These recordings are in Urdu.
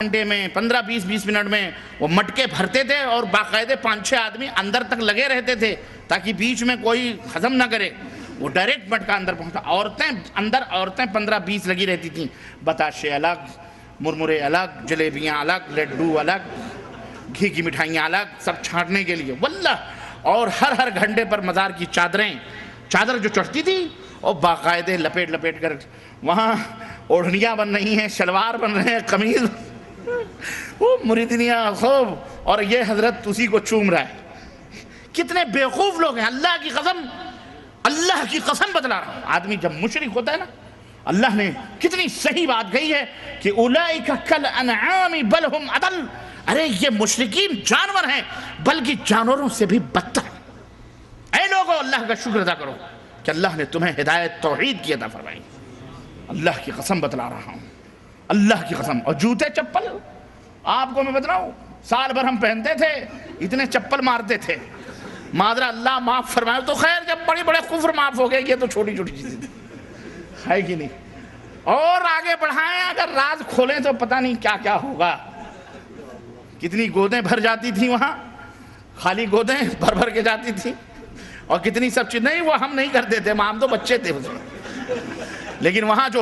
گھنٹے میں 15-20 منٹ میں وہ مٹکے بھرتے تھے اور باقاعدے 5-6 آدمی اندر تک لگے رہتے تھے تاکہ بیچ میں کوئی ہضم نہ کرے. وہ ڈائریکٹ مٹکا اندر پہنچتا. عورتیں 15-20 لگی رہتی تھیں. بتاشے الگ، مرمرے الگ، جلیبیاں الگ، لڈو الگ، گھی کی مٹھائیاں الگ، سب چھانٹنے کے لیے واللہ. اور ہر گھنٹے پر مزار کی چادر جو چڑھتی تھی اور باقاعدے لپیٹ کر وہاں اوڑھنیاں بن رہی ہیں، شلوار بن رہے ہیں، قمیض وہ مریدنیاں خوب. اور یہ حضرت اسی کو چوم رہا ہے. کتنے بیوقوف لوگ ہیں. اللہ کی قسم بتلا رہا ہوں. آدمی جب مشرک ہوتا ہے نا، اللہ نے کتنی صحیح بات کہی ہے کہ اولئک کالانعام بل ہم اضل. ارے یہ مشرکین جانور ہیں بلکہ جانوروں سے بھی بدتر. اے لوگوں، اللہ کا شکر ادا کرو کہ اللہ نے تمہیں ہدایت توحید کی عطا فرمائی. اللہ کی قسم بتلا رہا ہوں، اللہ کی قسم. اور جوتے چپل آپ کو میں بتلاؤں، سال بھر ہم پہنتے تھے، اتنے چپل مارتے تھے. مادرہ اللہ معاف فرمائے. تو خیر جب بڑے کفر معاف ہو گئے، یہ تو چھوٹی چیزیں ہے کہ نہیں. اور آگے بڑھائیں، اگر راز کھولیں تو پتہ نہیں کیا کیا ہوگا. کتنی گودیں بھر جاتی تھیں وہاں، خالی گودیں بھر کے جاتی تھیں. اور کتنی سب چیز نہیں، وہ ہم نہیں کرتے تھے، ہم تو بچے تھے اس میں. لیکن وہاں جو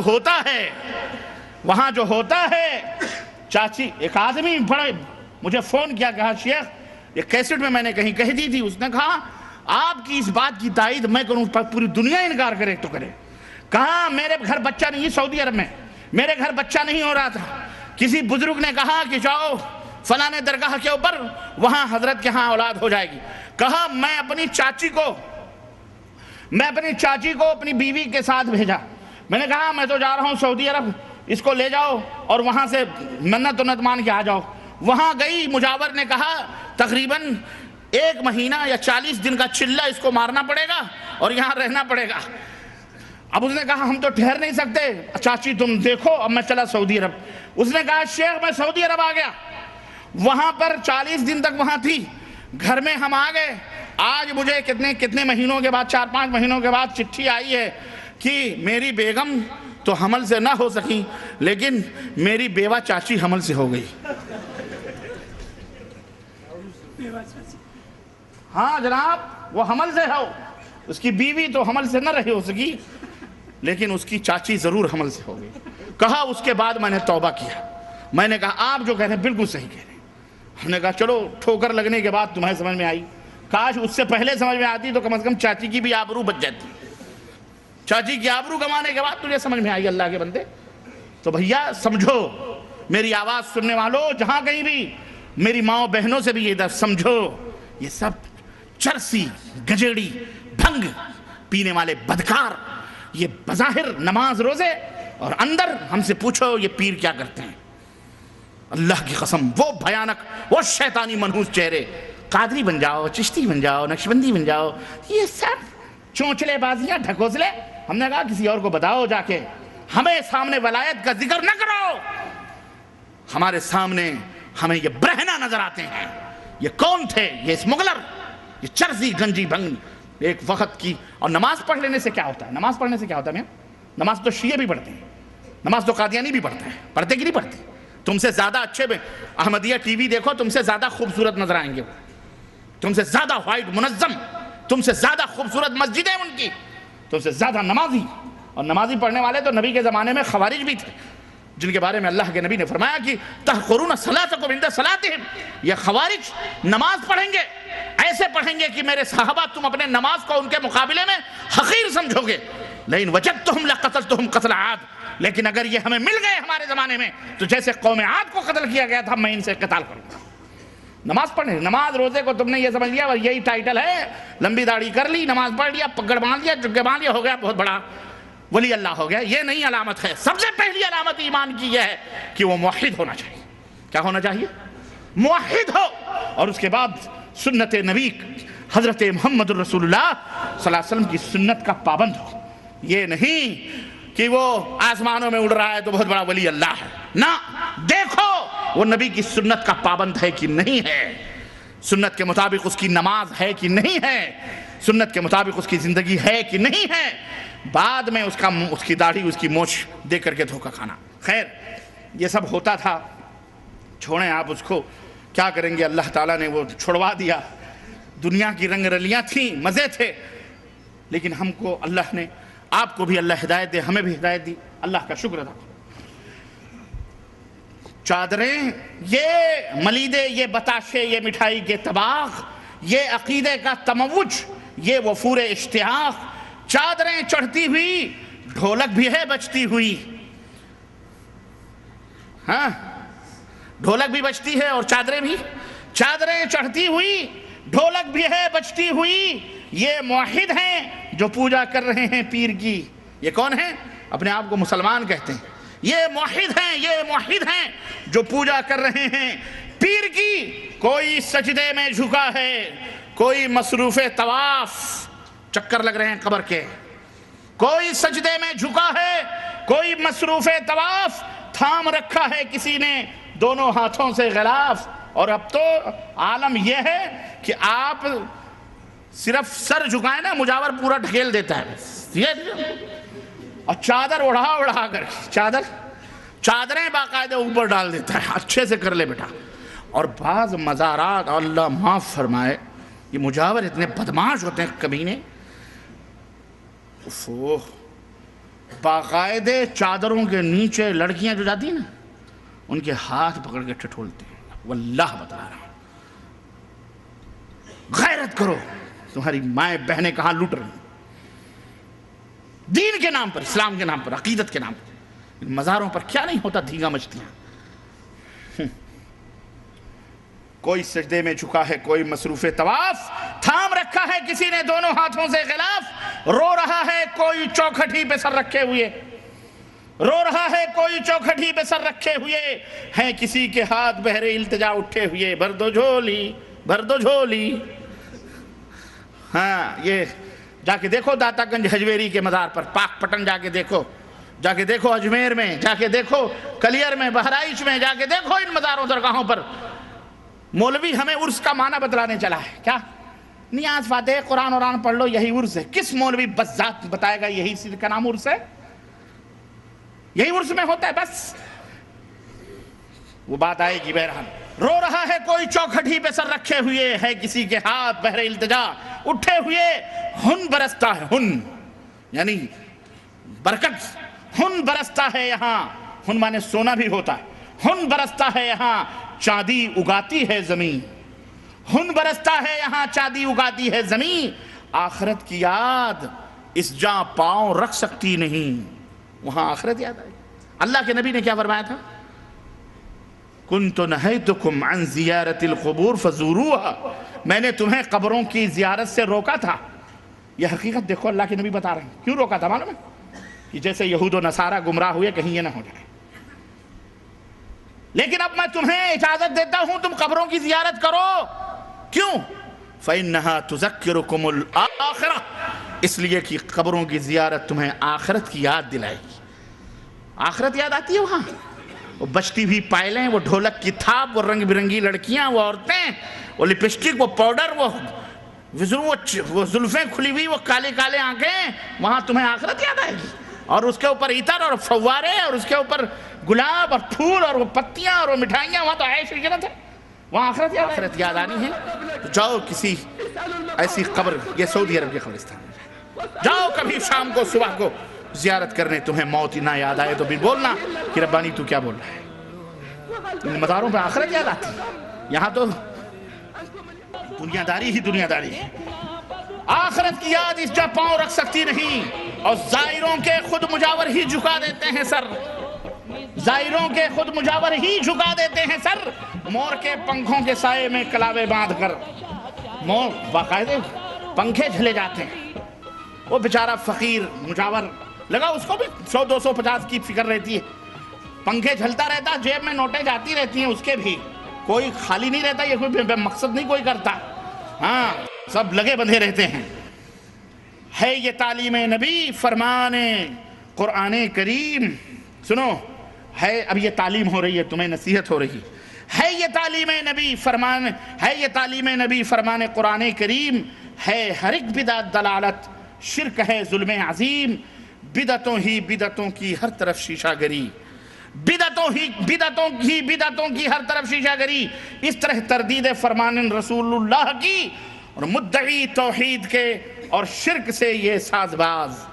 ہوتا ہے چاچی. ایک آدمی بڑے مجھے فون کیا، کہا شیخ یہ کیسٹ میں نے کہیں کہہ دی تھی. اس نے کہا آپ کی اس بات کی تائید میں کروں، پوری دنیا انکار کرے تو کرے. کہا میرے گھر بچہ نہیں، سعودی عرب میں میرے گھر بچہ نہیں ہو رہا تھا. کسی بزرگ نے کہا کہ جاؤ فلاں درگاہ کے اوپر، وہاں حضرت کے ہاں اولاد ہو جائے گی. کہا میں اپنی چاچی کو اپنی بیوی کے ساتھ بھیجا. میں نے کہا میں تو جا رہا ہوں سعودی عرب، اس کو لے جاؤ اور وہاں سے منت مان کے آ جاؤ. وہاں گئی، مجاور نے کہا تقریباً 1 مہینہ یا 40 دن کا چلہ اس کو مارنا پڑے گا اور یہاں رہنا پڑے گا. اب اس نے کہا ہم تو ٹھہر نہیں سکتے، چاچی تم دیکھو. اب میں چلا سعودی عرب. اس نے کہا شیخ میں سعودی عرب آ گیا، وہاں پر 40 دن تک وہاں تھی، گھر میں ہم آ گئے. آج مجھے کتنے مہینوں کے بعد، 4-5 مہینوں کے بعد چٹھی آئی ہے کہ میری بیگم تو حمل سے نہ ہو سکی لیکن میری بیوہ چاچی حمل سے ہو گئی. ہاں جناب، وہ حمل سے ہو، اس کی بیوی تو حمل سے نہ رہی ہو سکی لیکن اس کی چاچی ضرور حمل سے ہو گئی. کہا اس کے بعد میں نے توبہ کیا. میں نے کہا آپ جو کہہ رہے ہیں بالکل صحیح کہہ رہے ہیں. ہم نے کہا چلو ٹھوکر لگنے کے بعد تمہیں سمجھ میں آئی، کاش اس سے پہلے سمجھ میں آتی تو کم از کم چاچی کی بھی آبرو بچ جاتی. چاچی کی آبرو گنوانے کے بعد تجھے سمجھ میں آئی اللہ کے بندے. تو بھیا سمجھو، میری آواز سننے والوں جہاں کہیں بھی، میری ماں بہنوں سے بھی یہ درس سمجھو، یہ سب چرسی گجیڑی بھنگ پینے والے بدکار، یہ بظاہر نماز روزے اور اندر ہم سے پوچھو یہ پیر کیا کرتے ہیں. اللہ کی قسم وہ بھیانک، وہ شیطانی منحوس چہرے. قادری بن جاؤ، چشتی بن جاؤ، نقشبندی بن جاؤ، یہ سب چونچلے بازیاں، ڈھکوسلے. ہم نے کہا کسی اور کو بتاؤ جا کے، ہمیں سامنے ولایت کا ذکر نہ کرو. ہمارے سامنے ہمیں یہ برہنہ نظر آتے ہیں. یہ کون تھے؟ یہ اسمگلر، یہ چرسی گنجی بھنگ ایک وقت کی. اور نماز پڑھ لینے سے کیا ہوتا ہے؟ نماز پڑھنے سے کیا ہوتا ہے میاں؟ نماز تو شیعہ بھی پڑھتے ہیں، نماز تو قادیانی بھی پڑھتا ہے. پڑھتے کہ نہیں پڑھتے؟ تم سے زیادہ اچھے میں احمدیہ ٹی وی دیکھو، تم سے زیادہ خوبصورت نظر آئیں گے، تم سے زیادہ وائٹ منظم، تم سے زیادہ خوبصورت مسجدیں ان کی، تم سے زیادہ نمازی. اور نمازی پڑھنے والے تو نبی کے زمانے میں خوارج بھی تھے، جن کے بارے میں اللہ کے نبی نے فرمایا کہ تحقرون صلاتکم عند صلاتہم. یہ خوارج نماز پڑھیں گے، ایسے پڑھیں گے کہ میرے صحابہ تم اپنے نماز کو ان کے مقابلے میں حقیر سمجھو گے. لیکن وجدتہم لقتلتہم قتل عاد. لیکن اگر یہ ہمیں مل گئے ہمارے زمانے میں تو جیسے قوم عاد کو قتل کیا گیا تھا میں ان سے قتال کروں گا. نماز پڑھنے، نماز روزے کو تم نے یہ سمجھ لیا اور یہی ٹائٹل ہے، لمبی داڑھی کر لی، نماز پڑھ لیا، پگڑ باندھ لیا، جگہ باندھ لیا، ہو گیا بہت بڑا ولی اللہ ہو گیا. یہ نہیں علامت ہے. سب سے پہلی علامت ایمان کی یہ ہے کہ وہ موحد ہونا چاہیے. کیا ہونا چاہیے؟ موحد ہو. اور اس کے بعد سنت نبی حضرت محمد الرسول اللہ صلی اللہ علیہ وسلم کی سنت کا پابند ہو. یہ نہیں کہ وہ آسمانوں میں اڑ رہا ہے تو بہت بڑا ولی اللہ ہے. نہ، دیکھو وہ نبی کی سنت کا پابند ہے کہ نہیں ہے، سنت کے مطابق اس کی نماز ہے کہ نہیں ہے، سنت کے مطابق اس کی زندگی ہے کہ نہیں ہے. بعد میں اس کی داڑھی، اس کی مونچھ دیکھ کر کے دھوکہ کھانا. خیر یہ سب ہوتا تھا. چھوڑیں آپ اس کو، کیا کریں گے؟ اللہ تعالیٰ نے وہ چھڑوا دیا. دنیا کی رنگ رلیاں تھیں، مزے تھے، لیکن ہم کو اللہ نے، آپ کو بھی اللہ ہدایت دے، ہمیں بھی ہدایت دی. اللہ کا شکر ادا کرو. چادریں، یہ ملیدے، یہ بتاشے، یہ مٹھائی کے طباخ، یہ عقیدے کا تموج، یہ وفور اشتیاق. چادریں چڑھتی ہوئی، ڈھولک بھی ہے بجتی ہوئی. ہاں، ڈھولک بھی بجتی ہے اور چادریں بھی. چادریں چڑھتی ہوئی، ڈھولک بھی ہے بجتی ہوئی. یہ موحد ہیں جو پوجا کر رہے ہیں پیر کی. یہ کون ہیں؟ اپنے آپ کو مسلمان کہتے ہیں. یہ موحد ہیں، یہ موحد ہیں جو پوجا کر رہے ہیں پیر کی. کوئی سجدے میں جھکا ہے، کوئی مصروف طواف، چکر لگ رہے ہیں قبر کے. کوئی سجدے میں جھکا ہے، کوئی مصروف طواف، تھام رکھا ہے کسی نے دونوں ہاتھوں سے غلاف. اور اب تو عالم یہ ہے کہ آپ صرف سر جھکائیں نا، مجاور پورا ڈھکیل دیتا ہے. اور چادر اڑا کر، چادریں باقاعدہ اوپر ڈال دیتا ہے. اچھے سے کر لے بیٹا. اور بعض مزارات، اللہ معاف فرمائے، یہ مجاور اتنے بدماش ہوتے ہیں کمینے، باقاعدے چادروں کے نیچے لڑکیاں جو جاتی ہیں نا، ان کے ہاتھ پکڑ کے ٹھٹولتے ہیں. واللہ بتا رہا ہوں، غیرت کرو. تمہاری مائیں بہنیں کہاں لوٹ رہی ہیں دین کے نام پر، اسلام کے نام پر، عقیدت کے نام پر. ان مزاروں پر کیا نہیں ہوتا، دھیگا مچھلیاں. کوئی سجدے میں جھکا ہے، کوئی مصروف طواف، تھام رکھا ہے کسی نے دونوں ہاتھوں سے غلاف. رو رہا ہے کوئی چوکھٹی پہ سر رکھے ہوئے، رو رہا ہے کوئی چوکھٹی پہ سر رکھے ہوئے. ہیں کسی کے ہاتھ بہر التجا اٹھے ہوئے، بھر دو جھولی، بھر دو جھولی. ہاں، یہ جا کے دیکھو داتا گنج حجویری کے مزار پر، پاک پٹن جا کے دیکھو، جا کے دیکھو اجمیر میں، جا کے دیکھو کلیر میں، بہرائچ میں، جا کے دیکھو ان مزاروں درگاہوں پر. مولوی ہمیں عرس کا معنی بتلانے چلا ہے. کیا؟ نیاز فاتح قرآن اوران پڑھ لو، یہی عرس ہے. کس مولوی بذات بتائے گا یہی سر کا نام عرس ہے؟ یہی عرس میں ہوتا ہے بس. وہ بات آئے گی. بہرحال رو رہا ہے کوئی چوکھٹی پہ سر رکھے ہوئے، ہے کسی کے ہاتھ بہر التجا اٹھے ہوئے. ہن برستا ہے، ہن یعنی برکت، ہن برستا ہے یہاں. ہن مانے سونا بھی ہوتا ہے. ہن برستا ہے یہاں، چاندی اگاتی ہے زمین. ہن برستا ہے یہاں، چاندی اگاتی ہے زمین. آخرت کی یاد اس جاں پاؤں رکھ سکتی نہیں، وہاں آخرت یاد آئے. اللہ کے نبی نے کیا فرمایا تھا؟ كنت نهيتكم عن زیارت القبور فزوروها. میں نے تمہیں قبروں کی زیارت سے روکا تھا. یہ حقیقت دیکھو، اللہ کے نبی بتا رہے ہیں. کیوں روکا تھا معلوم ہے؟ کہ جیسے یہود و نصارہ گمراہ ہوئے، کہیں یہ نہ ہو جائے. لیکن اب میں تمہیں اجازت دیتا ہوں تم قبروں کی زیارت کرو. کیوں؟ فَإِنَّهَا تُذَكِّرُكُمُ الْآخِرَةِ، اس لیے کہ قبروں کی زیارت تمہیں آخرت کی یاد دلائے گی. آخرت یاد آتی ہے وہاں. وہ بجتی ہوئی پائلیں، وہ ڈھولک کی تھاپ، وہ رنگ برنگی لڑکیاں، وہ عورتیں، وہ لپسٹک، وہ پاؤڈر، وہ زلفیں کھلی ہوئی، وہ کالے کالے آنکھیں. وہاں تمہیں آخرت یاد آئے گی. اور اس کے اوپر عطر اور فوارے، اور اس کے اوپر گلاب اور پھول اور وہ پتیاں اور وہ مٹھائیاں. وہاں تو عیش و عشرت ہے. وہاں آخرت یاد آنی ہے. تو جاؤ کسی ایسی قبر، یہ سعودی عرب کے قبرستان میں جاؤ کبھی شام کو صبح کو زیارت کرنے. تمہیں موت نہ یاد آئے تو بھی بولنا کہ ربانی تو کیا بول رہا ہے. ان مزاروں پہ آخرت یاد آتی ہے. یہاں تو دنیا داری ہی دنیا داری ہے. آخرت کی یاد اس جا پاؤں رکھ سکتی نہیں. اور زائروں کے خود مجاور ہی جھکا دیتے ہیں سر. زائروں کے خود مجاور ہی جھکا دیتے ہیں سر. مور کے پنکھوں کے سائے میں کلاوے باندھ کر، مور باقاعدے پنکھے جھلے جاتے ہیں. وہ بیچارہ فقیر مجاور لگا، اس کو بھی 100-250 کی فکر رہتی ہے. پنکھے جھلتا رہتا، جیب میں نوٹیں جاتی رہتی ہیں اس کے بھی. کوئی خالی نہیں رہتا، یہ کوئی مقصد نہیں کوئی کرتا. ہاں، سب لگے بندھے رہتے ہیں. ہے یہ تعلیم نبی، فرمان قرآن کریم. سنو، ہے اب یہ تعلیم ہو رہی ہے، تمہیں نصیحت ہو رہی ہے. یہ تعلیم نبی فرمان، ہے یہ تعلیم نبی فرمان قرآن کریم. ہے ہر ایک بدعت دلالت، شرک ہے ظلم عظیم. بدعتوں ہی بدعتوں کی ہر طرف شیشہ گری. بدعتوں کی ہر طرف شیشہ گری، اس طرح تردید فرمان رسول اللہ کی، اور مدعی توحید کے اور شرک سے یہ ساز باز،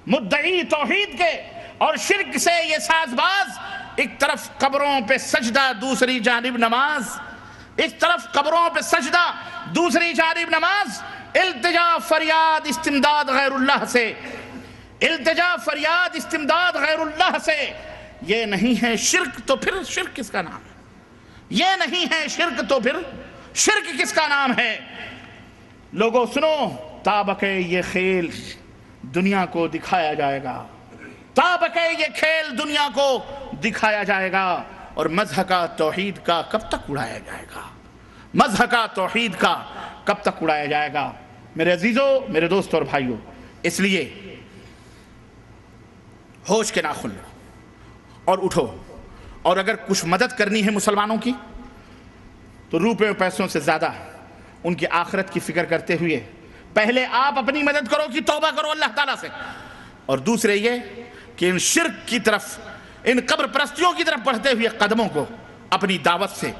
مدعی توحید کے اور شرک سے یہ ساز باز، ایک طرف قبروں پہ سجدہ دوسری جانب نماز، ایک طرف قبروں پہ سجدہ دوسری جانب نماز، التجا فریاد استمداد غیر اللہ سے، التجا فریاد استمداد غیر اللہ سے، یہ نہیں ہے شرک تو پھر شرک کس کا نام ہے؟ یہ نہیں ہے شرک تو پھر شرک کس کا نام ہے؟ لوگوں سنو، تابق یہ کھیل دنیا کو دکھایا جائے گا، تابق یہ کھیل دنیا کو دکھایا جائے گا، اور مذہب توحید کا کب تک اڑایا جائے گا؟ مذہب توحید کا کب تک اڑایا جائے گا؟ میرے عزیزوں، میرے دوستوں اور بھائیوں، اس لیے ہوش کے ناخن لو اور اٹھو، اور اگر کچھ مدد کرنی ہے مسلمانوں کی تو روپے و پیسوں سے زیادہ ان کی آخرت کی فکر کرتے ہوئے پہلے آپ اپنی مدد کرو کہ توبہ کرو اللہ تعالیٰ سے، اور دوسرے یہ کہ ان شرک کی طرف، ان قبر پرستیوں کی طرف بڑھتے ہوئے قدموں کو اپنی دعوت سے،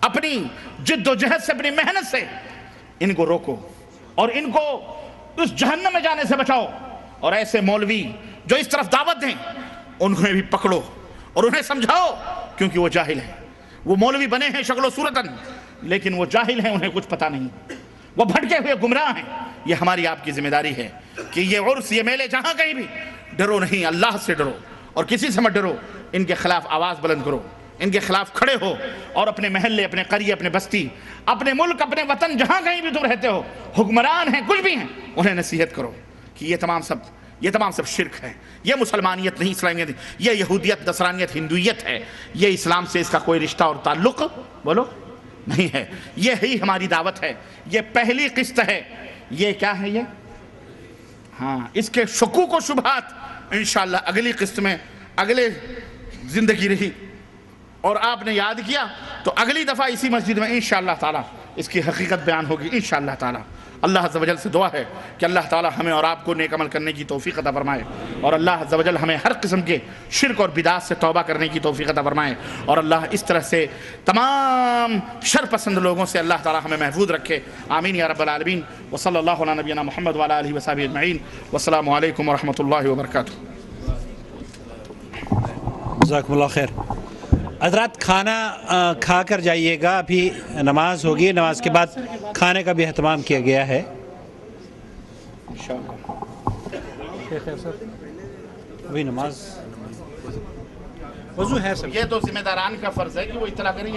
اپنی جد و جہد سے، اپنی محنت سے ان کو روکو، اور ان کو اس جہنم میں جانے سے بچاؤ، اور ایسے مولوی جو اس طرف دعوت دیں انہیں بھی پکڑو اور انہیں سمجھاؤ، کیونکہ وہ جاہل ہیں، وہ مولوی بنے ہیں شکل و صورتاً لیکن وہ جاہل ہیں، انہیں کچھ پتہ نہیں، وہ بھٹکے ہوئے گمراہ ہیں۔ یہ ہماری آپ کی ذمہ داری ہے کہ یہ عرس، یہ میلے جہاں کہیں بھی، ڈرو نہیں، اللہ سے ڈرو اور کسی سے مت ڈرو، ان کے خلاف آواز بلند کرو، ان کے خلاف کھڑے ہو، اور اپنے محلے، اپنے قریے، اپنے بستی، اپنے ملک، اپنے وطن، جہاں کہیں بھی تم رہتے ہو، حکمران ہیں کچھ بھی ہیں، انہیں نصیحت کرو کہ یہ تمام سب شرک ہے، یہ مسلمانیت نہیں، اسلامیت نہیں، یہ یہودیت، نصرانیت، ہندویت ہے، یہ اسلام سے اس کا کوئی رشتہ اور تعلق بولو نہیں ہے۔ یہ ہی ہماری دعوت ہے، یہ پہلی قسط ہے۔ یہ کیا ہے؟ یہ ہاں، اس کے شکوک و شبہات انشاءاللہ اگلی قسط میں، اگلے زندگی رہی اور آپ نے یاد کیا تو اگلی دفعہ اسی مسجد میں انشاءاللہ تعالی اس کی حقیقت بیان ہوگی انشاءاللہ تعالی۔ اللہ عز و جل سے دعا ہے کہ اللہ تعالی ہمیں اور آپ کو نیک عمل کرنے کی توفیق عطا فرمائے، اور اللہ عز و جل ہمیں ہر قسم کے شرک اور بدعات سے توبہ کرنے کی توفیق عطا فرمائے، اور اللہ اس طرح سے تمام شر پسند لوگوں سے اللہ تعالی ہمیں محفوظ رکھے، آمین یا رب العالمین۔ وصلی اللہ علی نبینا محمد وعلی آلہ وصحبہ اجمعین، والسلام علیکم ورحمۃ اللہ وبرکاتہ۔ جزاکم اللہ خیر۔ حضرات کھانا کھا کر جائیے گا، ابھی نماز ہوگی، نماز کے بعد کھانے کا بھی اہتمام کیا گیا ہے۔ ابھی نماز وضو ہے سب، یہ تو ذمہ داران کا فرض ہے کہ وہ اطلاع کریں۔